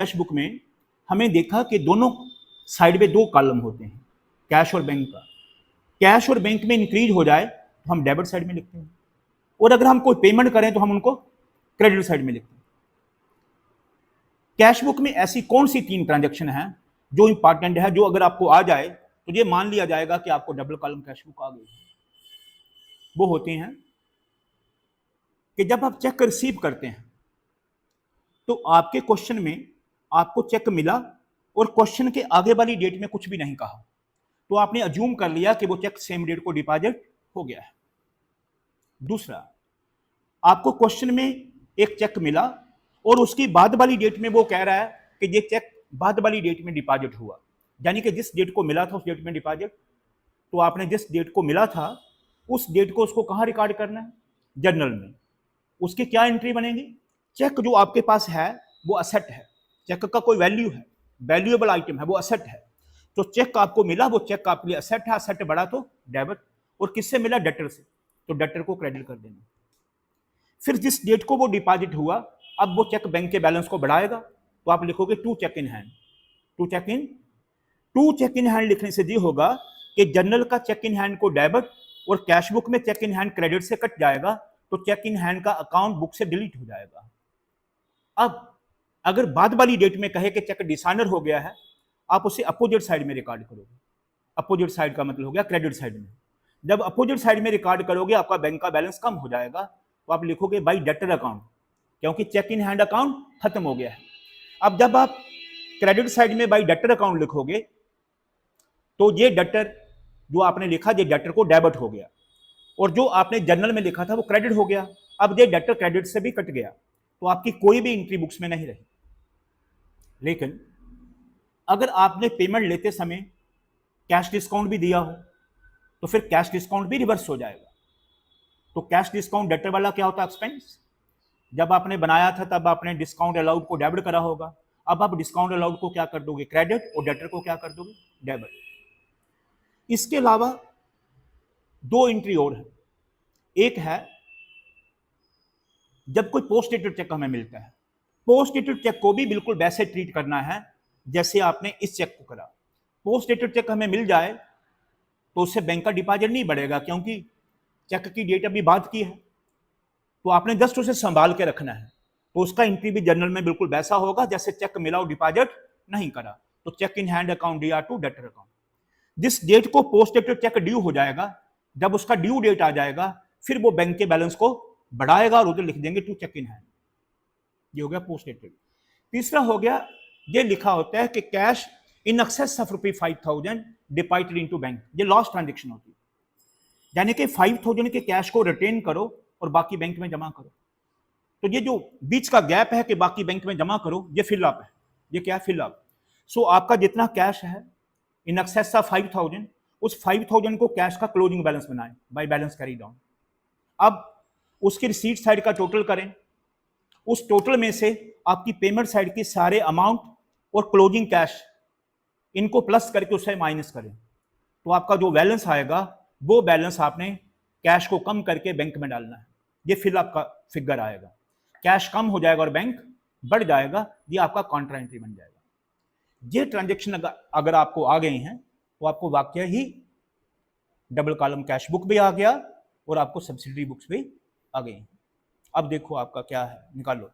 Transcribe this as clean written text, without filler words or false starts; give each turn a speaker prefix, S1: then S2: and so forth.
S1: Cash book में हमें देखा कि दोनों साइड में दो कॉलम होते हैं, कैश और बैंक का। कैश और बैंक में इंक्रीज हो जाए तो हम डेबिट साइड में लिखते हैं, और अगर हम कोई पेमेंट करें तो हम उनको क्रेडिट साइड में लिखते हैं। कैश बुक में ऐसी कौन सी 3 ट्रांजैक्शन हैं जो इंपॉर्टेंट है, जो अगर आपको आ जाए तो ये मान लिया जाएगा कि आपको डबल कॉलम कैश बुक आ गई है। वो होती हैं कि जब आप चेक रिसीव करते हैं तो आपके क्वेश्चन में आपको चेक मिला और क्वेश्चन के आगे वाली डेट में कुछ भी नहीं कहा, तो आपने अज्यूम कर लिया कि वो चेक सेम डेट को डिपॉजिट हो गया है। दूसरा, आपको क्वेश्चन में एक चेक मिला और उसकी बाद वाली डेट में वो कह रहा है कि ये चेक बाद वाली डेट में डिपॉजिट हुआ, यानी कि जिस डेट को मिला था उस डेट में डिपॉजिट। तो आपने जिस डेट को मिला था उस डेट को उसको कहां रिकॉर्ड करना है? जर्नल में। उसकी क्या एंट्री बनेगी? चेक जो आपके पास है वो असेट है, चेक का कोई वैल्यू है, वैल्यूएबल आइटम है, वो असेट है। तो चेक आपको मिला, वो चेक आपके लिए असेट है, असेट बढ़ा तो डेबिट, और किससे मिला? डेटर से, तो डेटर को क्रेडिट कर देना। फिर जिस डेट को वो डिपॉजिट हुआ, अब वो चेक बैंक के बैलेंस को बढ़ाएगा, तो आप लिखोगे to cheque in hand. To cheque in hand लिखने से ये होगा कि जर्नल का चेक इन हैंड को डेबिट और कैश बुक में चेक इन हैंड क्रेडिट से कट जाएगा, तो चेक इन हैंड का अकाउंट बुक से डिलीट हो जाएगा। अब अगर बाद वाली डेट में कहे कि चेक डिसऑनर हो गया है, आप उसे अपोजिट साइड में रिकॉर्ड करोगे। अपोजिट साइड का मतलब हो गया क्रेडिट साइड में। जब अपोजिट साइड में रिकॉर्ड करोगे आपका बैंक का बैलेंस कम हो जाएगा, तो आप लिखोगे बाई डेटर अकाउंट, क्योंकि चेक इन हैंड अकाउंट खत्म हो गया है। अब जब आप क्रेडिट साइड में बाई डेटर अकाउंट लिखोगे तो ये डेटर जो आपने लिखा, ये डेटर को डेबिट हो गया, और जो आपने जर्नल में लिखा था वो क्रेडिट हो गया। अब ये डेटर क्रेडिट से भी कट गया, तो आपकी कोई भी एंट्री बुक्स में नहीं रही। लेकिन अगर आपने पेमेंट लेते समय कैश डिस्काउंट भी दिया हो तो फिर कैश डिस्काउंट भी रिवर्स हो जाएगा। तो कैश डिस्काउंट डेटर वाला क्या होता है? एक्सपेंस। जब आपने बनाया था तब आपने डिस्काउंट अलाउड को डेबिट करा होगा, अब आप डिस्काउंट अलाउड को क्या कर दोगे? क्रेडिट, और डेटर को क्या कर दोगे? डेबिट। इसके अलावा 2 एंट्री और है। एक है जब कोई पोस्ट डेटेड चेक हमें मिलता है, पोस्ट डेटेड चेक को भी बिल्कुल वैसे ट्रीट करना है जैसे आपने इस चेक को करा। पोस्ट डेटेड चेक हमें मिल जाए तो उससे बैंक का डिपॉजिट नहीं बढ़ेगा, क्योंकि चेक की डेट अभी बाद की है, तो आपने जस्ट उसे संभाल के रखना है। तो उसका एंट्री भी जर्नल में बिल्कुल वैसा होगा जैसे चेक मिला और डिपॉजिट नहीं करा। तो cheque in hand account DR to debtor account. जिस डेट को पोस्ट डेटेड चेक ड्यू हो जाएगा, जब उसका ड्यू डेट आ जाएगा, फिर वो बैंक के बैलेंस को बढ़ाएगा और उधर लिख देंगे टू चेक इन हैंड। ये हो गया पोस्ट डेटेड। तीसरा हो गया, ये लिखा होता है कि cash in excess of ₹5,000 deposited into bank. ये लॉस्ट ट्रांजैक्शन होती है, यानी कि 5,000 के कैश को रिटेन करो और बाकी बैंक में जमा करो। तो ये जो बीच का गैप है कि बाकी बैंक में जमा करो, ये फिल अप है। ये क्या है? Fill up. सो आपका जितना कैश है इन एक्सेस ऑफ 5,000, उस 5,000 को कैश का क्लोजिंग बैलेंस बनाएं बाय बैलेंस कैरी डाउन। अब उसकी रिसीट साइड का टोटल करें, उस टोटल में से आपकी पेमेंट साइड की सारे अमाउंट और क्लोजिंग कैश इनको प्लस करके उससे माइनस करें, तो आपका जो बैलेंस आएगा वो बैलेंस आपने कैश को कम करके बैंक में डालना है। ये फिल आपका फिगर आएगा, कैश कम हो जाएगा और बैंक बढ़ जाएगा। ये आपका कॉन्ट्रा एंट्री बन जाएगा। ये ट्रांजैक्शन अगर आपको आ गए हैं तो आपको वाकई ही डबल कॉलम कैश बुक भी आ गया और आपको सब्सिडरी बुक्स भी आ गई। अब देखो आपका क्या है, निकालो।